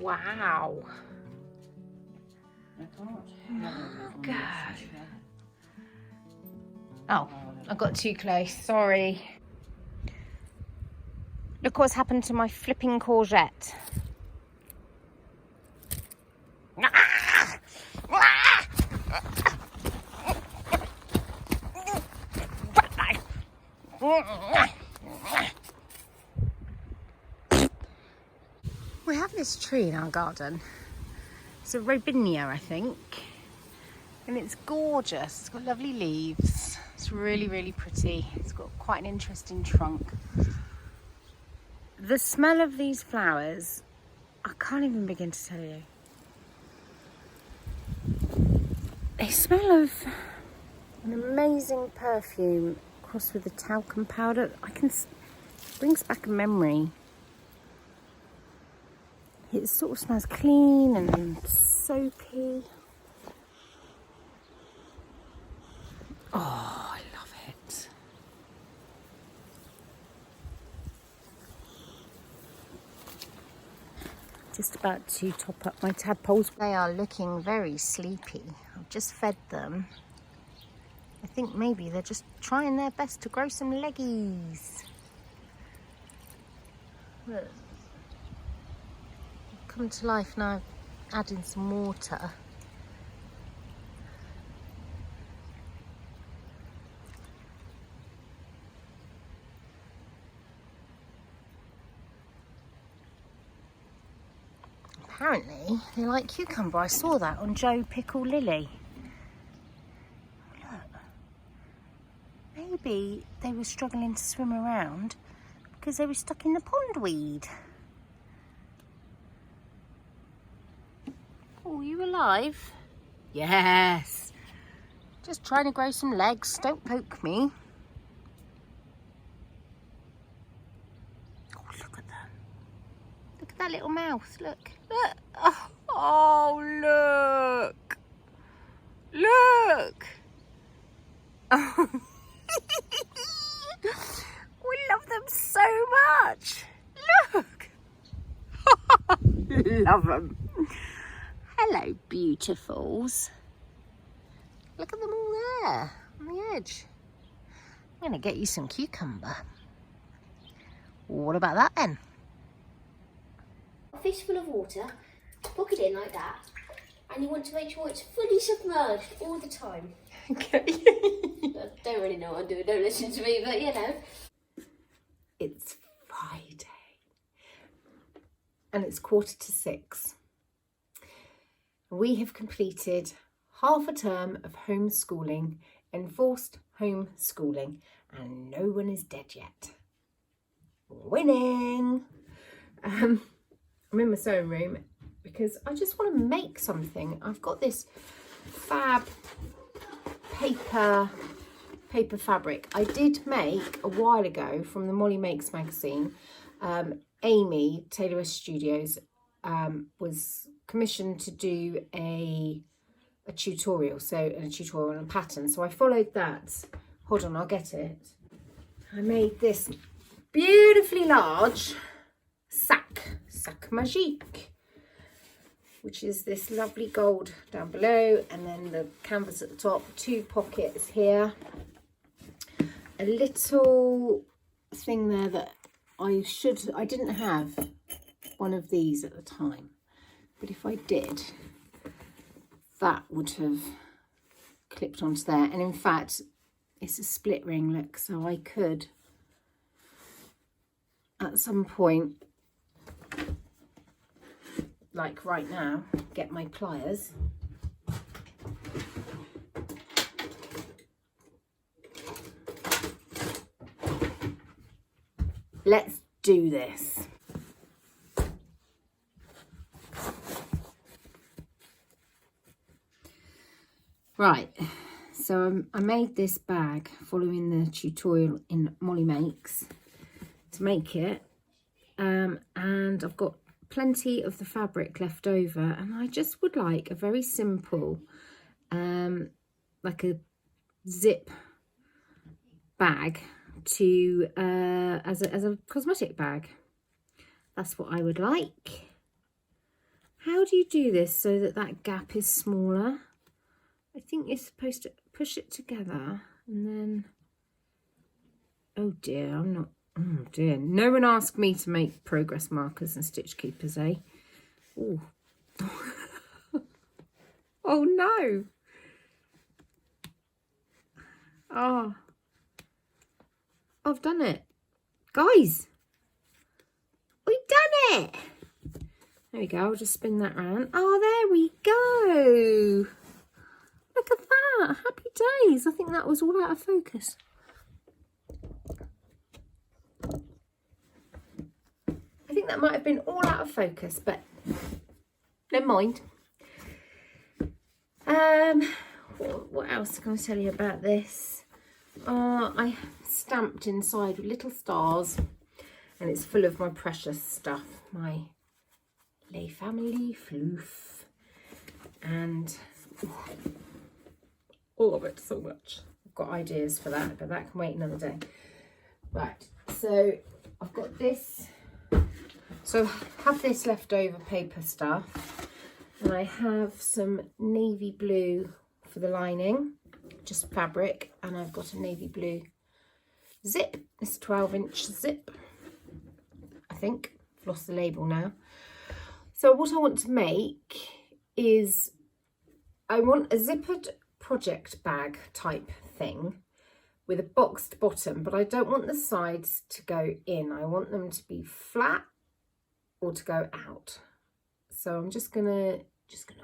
Wow. Good. Oh, I got too close, sorry. Look what's happened to my flipping courgette. We have this tree in our garden. It's a robinia, I think. And it's gorgeous. It's got lovely leaves. It's really, really pretty. It's got quite an interesting trunk. The smell of these flowers, I can't even begin to tell you. They smell of an amazing perfume crossed with the talcum powder. Brings back a memory. It sort of smells clean and soapy. Oh, I love it. Just about to top up my tadpoles. They are looking very sleepy. I've just fed them. I think maybe they're just trying their best to grow some leggies. Look. Come to life now, adding some water. Apparently they like cucumber. I saw that on Joe Pickle Lily. Look. Maybe they were struggling to swim around because they were stuck in the pondweed. Oh, you alive? Yes. Just trying to grow some legs. Don't poke me. Oh, look at that. Look at that little mouth. Look. Look. Oh, look. Look. Oh. We love them so much. Look. Love them. Hello, beautifuls. Look at them all there on the edge. I'm going to get you some cucumber. What about that then? A fish full of water, book it in like that, and you want to make sure it's fully submerged all the time. Okay. I don't really know what I'm doing, don't listen to me, but you know. It's Friday. And it's 5:45. We have completed half a term of homeschooling, enforced homeschooling, and no one is dead yet. Winning! I'm in my sewing room because I just want to make something. I've got this fab paper fabric I did make a while ago from the Molly Makes magazine. Amy, Taylor West Studios, was commissioned to do a tutorial, on a pattern. So I followed that. Hold on, I'll get it. I made this beautifully large sac magique, which is this lovely gold down below, and then the canvas at the top, 2 pockets here, a little thing there that I didn't have one of these at the time, but if I did, that would have clipped onto there. And in fact, it's a split ring, look, so I could at some point, like right now, get my pliers let's do this. Right, so I made this bag following the tutorial in Molly Makes to make it, and I've got plenty of the fabric left over, and I just would like a very simple like a zip bag to as a cosmetic bag. That's what I would like. How do you do this so that that gap is smaller? I think you're supposed to push it together and then, oh dear, I'm not, oh dear. No one asked me to make progress markers and stitch keepers, eh? Oh. Oh no. Oh. I've done it. Guys, we've done it. There we go, I'll just spin that round. Oh, there we go. Look at that, happy days. I think that was all out of focus. I think that might have been all out of focus, but never mind. What else can I tell you about this? I stamped inside with little stars, and it's full of my precious stuff, my Les Family Floof, and all of it so much. I've got ideas for that, but that can wait another day. Right, so I've got this. So I have this leftover paper stuff, and I have some navy blue for the lining, just fabric, and I've got a navy blue zip. This 12-inch zip, I think. I've lost the label now. So what I want to make is, I want a zippered project bag type thing with a boxed bottom, but I don't want the sides to go in. I want them to be flat or to go out. So I'm just gonna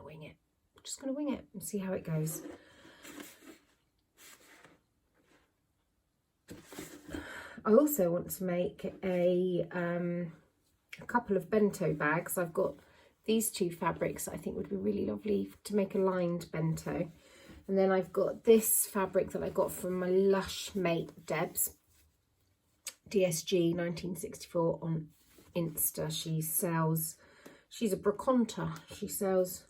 wing it. I'm just gonna wing it and see how it goes. I also want to make a couple of bento bags. I've got these two fabrics that I think would be really lovely to make a lined bento. And then I've got this fabric that I got from my Lush mate Debs, DSG 1964 on Insta. She's a brocanter. She sells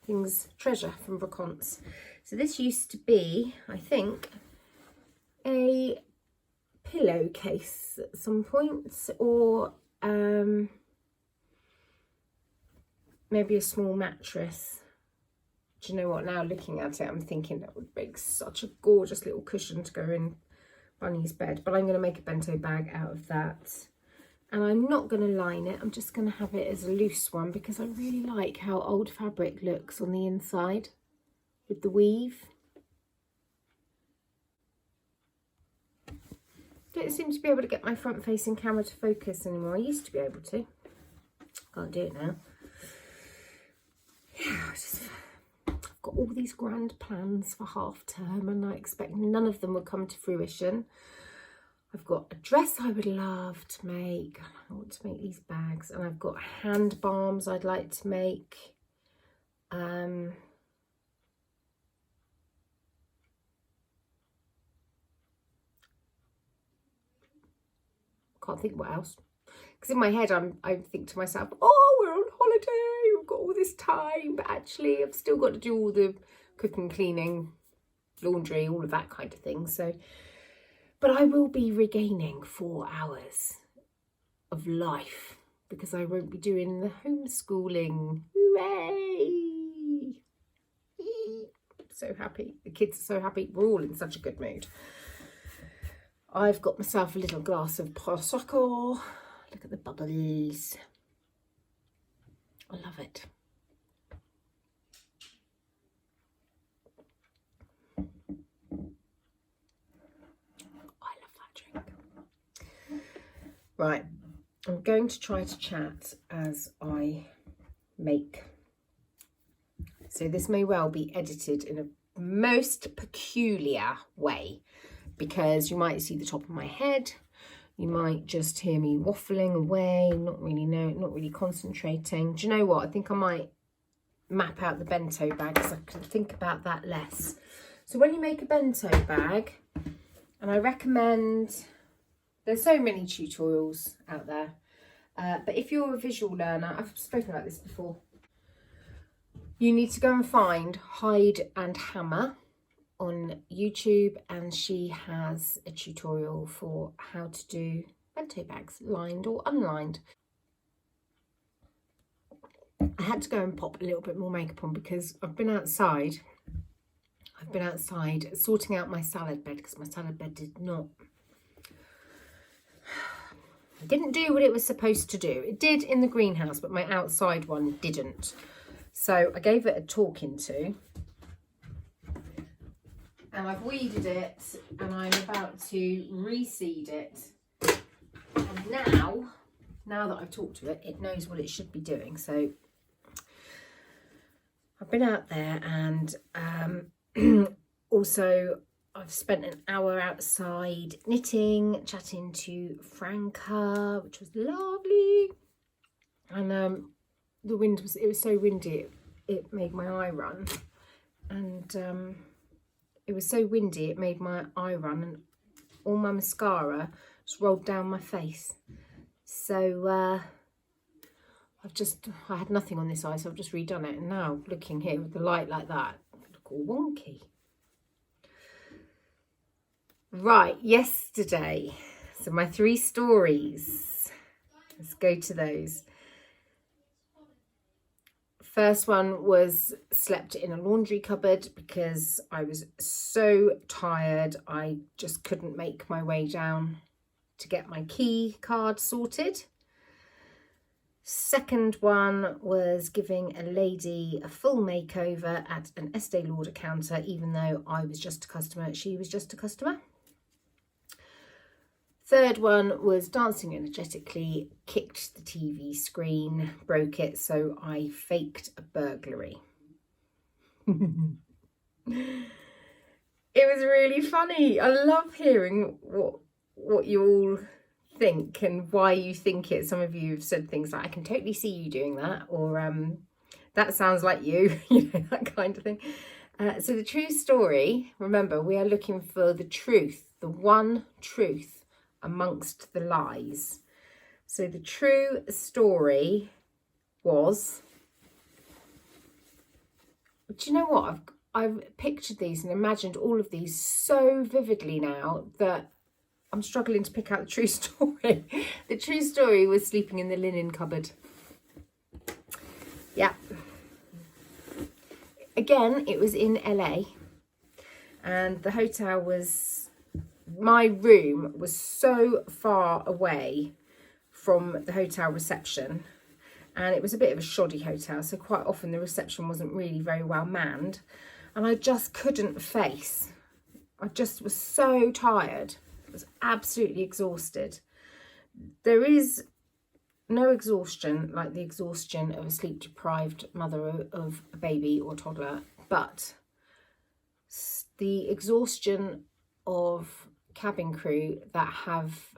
things, treasure from brocants. So this used to be, I think, a pillowcase at some point, or maybe a small mattress. Do you know what, now looking at it, I'm thinking that would make such a gorgeous little cushion to go in Bunny's bed. But I'm going to make a bento bag out of that, and I'm not going to line it. I'm just going to have it as a loose one because I really like how old fabric looks on the inside with the weave. Don't seem to be able to get my front facing camera to focus anymore. I used to be able to. Can't do it now. Yeah, I've got all these grand plans for half term, and I expect none of them will come to fruition. I've got a dress I would love to make. I want to make these bags, and I've got hand balms I'd like to make. Can't think what else, because in my head I think to myself, oh, we're on holiday, we've got all this time, but actually I've still got to do all the cooking, cleaning, laundry, all of that kind of thing. So, but I will be regaining 4 hours of life because I won't be doing the homeschooling. Hooray! So happy, the kids are so happy, we're all in such a good mood. I've got myself a little glass of prosecco. Look at the bubbles. I love it. I love that drink. Right, I'm going to try to chat as I make. So this may well be edited in a most peculiar way, because you might see the top of my head, you might just hear me waffling away, not really concentrating. Do you know what? I think I might map out the bento bag because I can think about that less. So when you make a bento bag, and I recommend, there's so many tutorials out there, but if you're a visual learner, I've spoken about this before, you need to go and find Hide and Hammer on YouTube, and she has a tutorial for how to do bento bags, lined or unlined. I had to go and pop a little bit more makeup on because I've been outside sorting out my salad bed because my salad bed didn't do what it was supposed to do. It did in the greenhouse, but my outside one didn't. So I gave it a talking to. And I've weeded it and I'm about to reseed it. And now that I've talked to it, it knows what it should be doing. So I've been out there and also I've spent an hour outside knitting, chatting to Franca, which was lovely. And the wind it was so windy, it made my eye run. And it was so windy, it made my eye run and all my mascara just rolled down my face. So I had nothing on this eye, so I've just redone it. And now looking here with the light like that, I look all wonky. Right, yesterday. So my 3 stories. Let's go to those. First one was slept in a laundry cupboard because I was so tired. I just couldn't make my way down to get my key card sorted. Second one was giving a lady a full makeover at an Estee Lauder counter, even though I was just a customer, she was just a customer. Third one was dancing energetically, kicked the TV screen, broke it, so I faked a burglary. It was really funny. I love hearing what you all think and why you think it. Some of you have said things like, I can totally see you doing that, or that sounds like you, you know, that kind of thing. So the true story, remember, we are looking for the truth, the one truth amongst the lies. So the true story was, do you know what? I've pictured these and imagined all of these so vividly now that I'm struggling to pick out the true story. The true story was sleeping in the linen cupboard. Yeah. Again, it was in LA, and the hotel was, my room was so far away from the hotel reception, and it was a bit of a shoddy hotel, so quite often the reception wasn't really very well manned, and I just couldn't face. I just was so tired. I was absolutely exhausted. There is no exhaustion like the exhaustion of a sleep deprived mother of a baby or toddler, but the exhaustion of cabin crew that have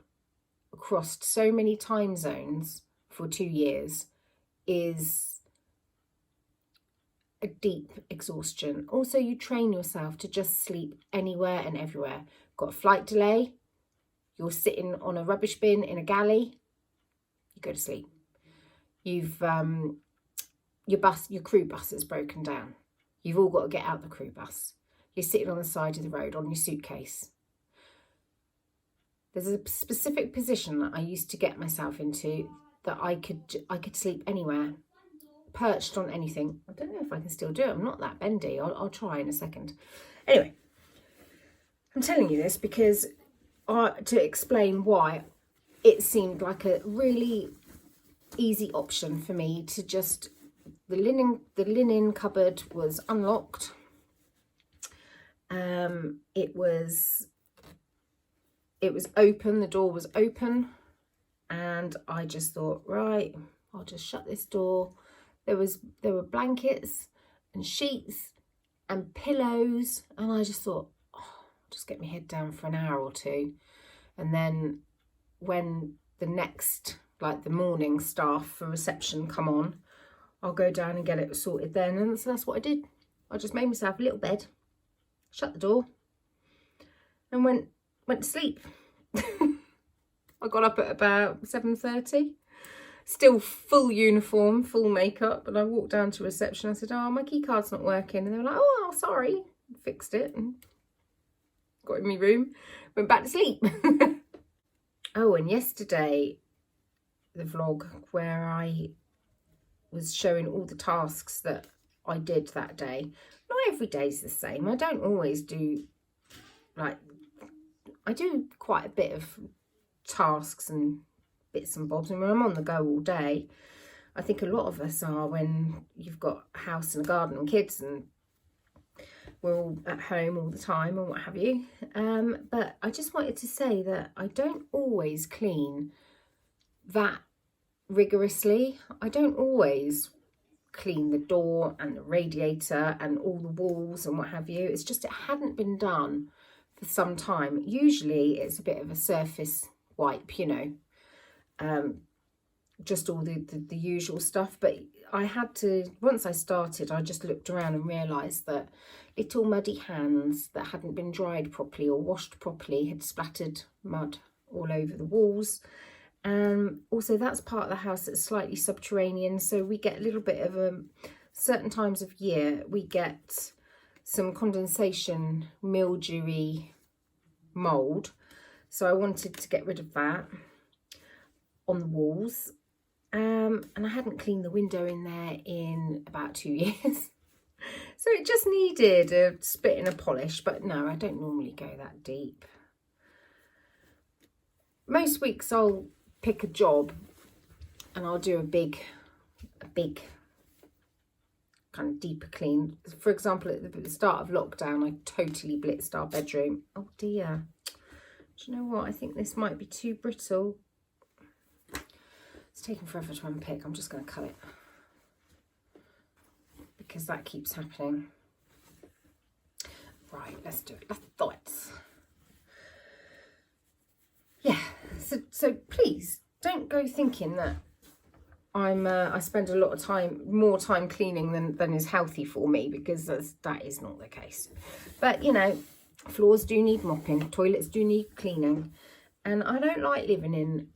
crossed so many time zones for 2 years is a deep exhaustion. Also, you train yourself to just sleep anywhere and everywhere. Got a flight delay, you're sitting on a rubbish bin in a galley, you go to sleep. You've your crew bus has broken down, you've all got to get out the crew bus, you're sitting on the side of the road on your suitcase. There's a specific position that I used to get myself into that I could sleep anywhere, perched on anything. I don't know if I can still do it. I'm not that bendy. I'll try in a second. Anyway, I'm telling you this because to explain why it seemed like a really easy option for me to just, the linen cupboard was unlocked. It was open, the door was open, and I just thought, right, I'll just shut this door. There were blankets and sheets and pillows, and I just thought, oh, I'll just get my head down for an hour or two, and then when the next, like the morning staff for reception come on, I'll go down and get it sorted then. And so that's what I did. I just made myself a little bed, shut the door, and went to sleep. I got up at about 7:30, still full uniform, full makeup, and I walked down to reception. I said, oh, my key card's not working. And they were like, oh, sorry. Fixed it and got in my room, went back to sleep. Oh, and yesterday, the vlog where I was showing all the tasks that I did that day. Not every day's the same. I don't always do, like, I do quite a bit of tasks and bits and bobs. And when I'm on the go all day, I think a lot of us are, when you've got a house and a garden and kids and we're all at home all the time and what have you. But I just wanted to say that I don't always clean that rigorously. I don't always clean the door and the radiator and all the walls and what have you. It's just, it hadn't been done for some time. Usually it's a bit of a surface wipe, you know, just all the usual stuff. But I had to, once I started, I just looked around and realised that little muddy hands that hadn't been dried properly or washed properly had splattered mud all over the walls. Also, that's part of the house that's slightly subterranean, so we get a little bit of certain times of year we get some condensation, mildewy mould. So I wanted to get rid of that on the walls. And I hadn't cleaned the window in there in about 2 years. So it just needed a spit and a polish, but no, I don't normally go that deep. Most weeks I'll pick a job and I'll do a big kind of deeper clean. For example, at the start of lockdown, I totally blitzed our bedroom. Oh dear. Do you know what? I think this might be too brittle. It's taking forever to unpick. I'm just going to cut it because that keeps happening. Right, let's do it. Let's do it. Yeah, so please don't go thinking that I spend a lot of more time cleaning than is healthy for me, because that is not the case. But you know, floors do need mopping, toilets do need cleaning, and I don't like living in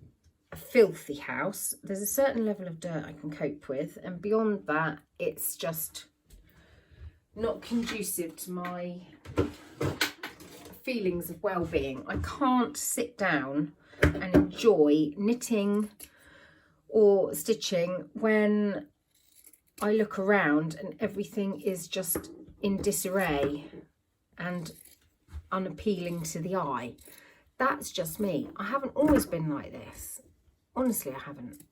a filthy house. There's a certain level of dirt I can cope with, and beyond that, it's just not conducive to my feelings of well-being. I can't sit down and enjoy knitting or stitching when I look around and everything is just in disarray and unappealing to the eye. That's just me. I haven't always been like this. Honestly, I haven't.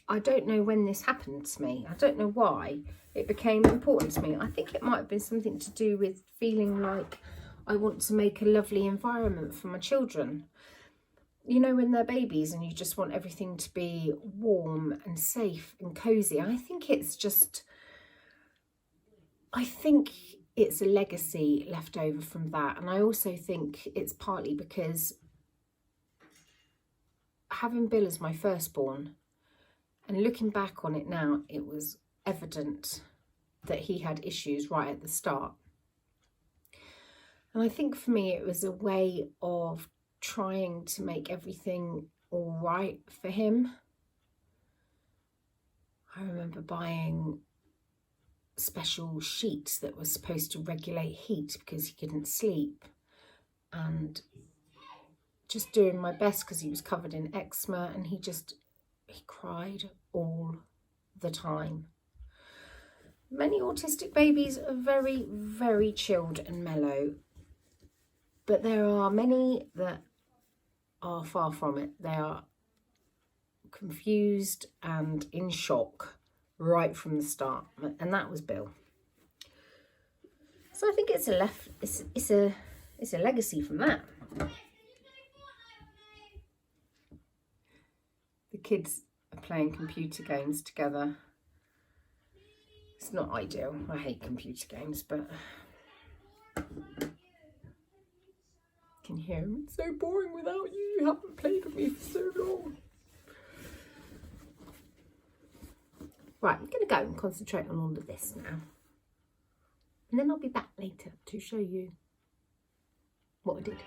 I don't know when this happened to me. I don't know why it became important to me. I think it might have been something to do with feeling like I want to make a lovely environment for my children. You know, when they're babies and you just want everything to be warm and safe and cozy. I think it's a legacy left over from that. And I also think it's partly because having Bill as my firstborn and looking back on it now, it was evident that he had issues right at the start. And I think for me, it was a way of trying to make everything all right for him. I remember buying special sheets that were supposed to regulate heat because he couldn't sleep, and just doing my best because he was covered in eczema and he cried all the time. Many autistic babies are very, very chilled and mellow, but there are many that are far from it. They are confused and in shock right from the start, and that was Bill. So I think it's a legacy from that. The kids are playing computer games together. It's not ideal. I hate computer games, but can hear him. It's so boring without you. You haven't played with me for so long. Right, I'm going to go and concentrate on all of this now. And then I'll be back later to show you what I did.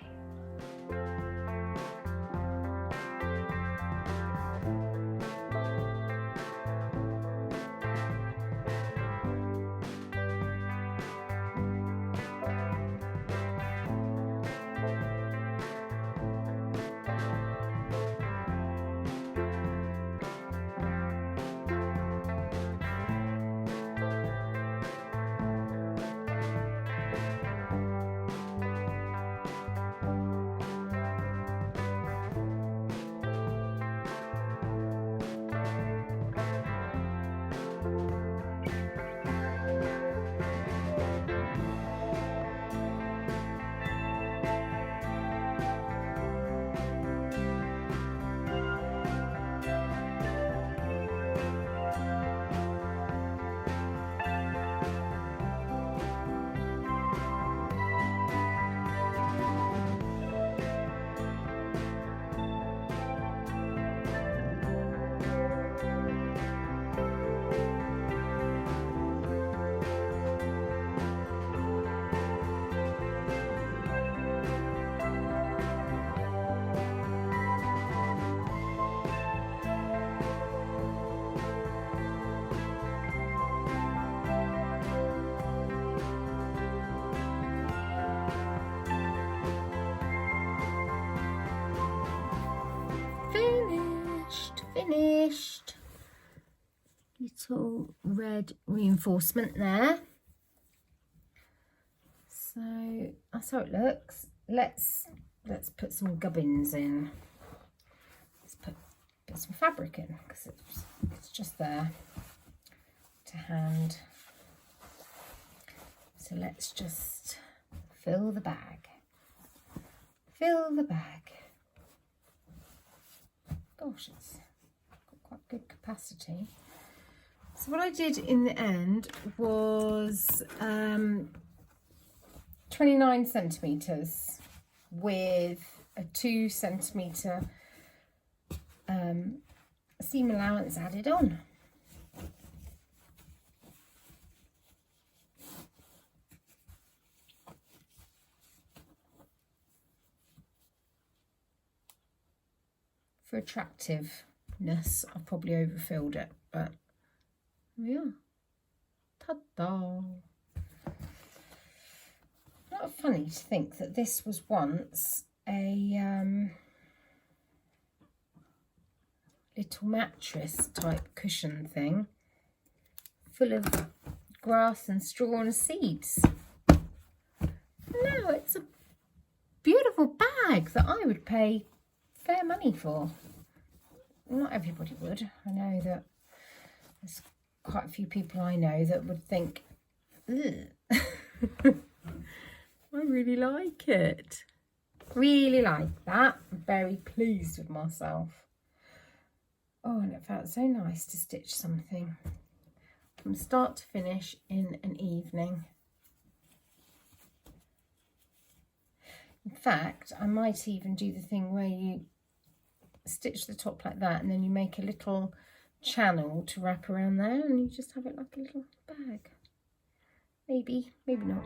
finished. Little red reinforcement there. So that's how it looks. Let's put some gubbins in. Let's put some fabric in because it's just there to hand. So let's just fill the bag. Fill the bag. Gosh, it's got quite good capacity. So what I did in the end was 29 centimetres with a 2 centimetre seam allowance added on. For attractiveness, I've probably overfilled it, but yeah, ta-da! Not funny to think that this was once a little mattress type cushion thing full of grass and straw and seeds. Now it's a beautiful bag that I would pay fair money for. Not everybody would. I know that there's quite a few people I know that would think, ugh. I really like it. Really like that. I'm very pleased with myself. Oh, and it felt so nice to stitch something from start to finish in an evening. In fact, I might even do the thing where you stitch the top like that and then you make a little channel to wrap around there and you just have it like a little bag. Maybe, maybe not.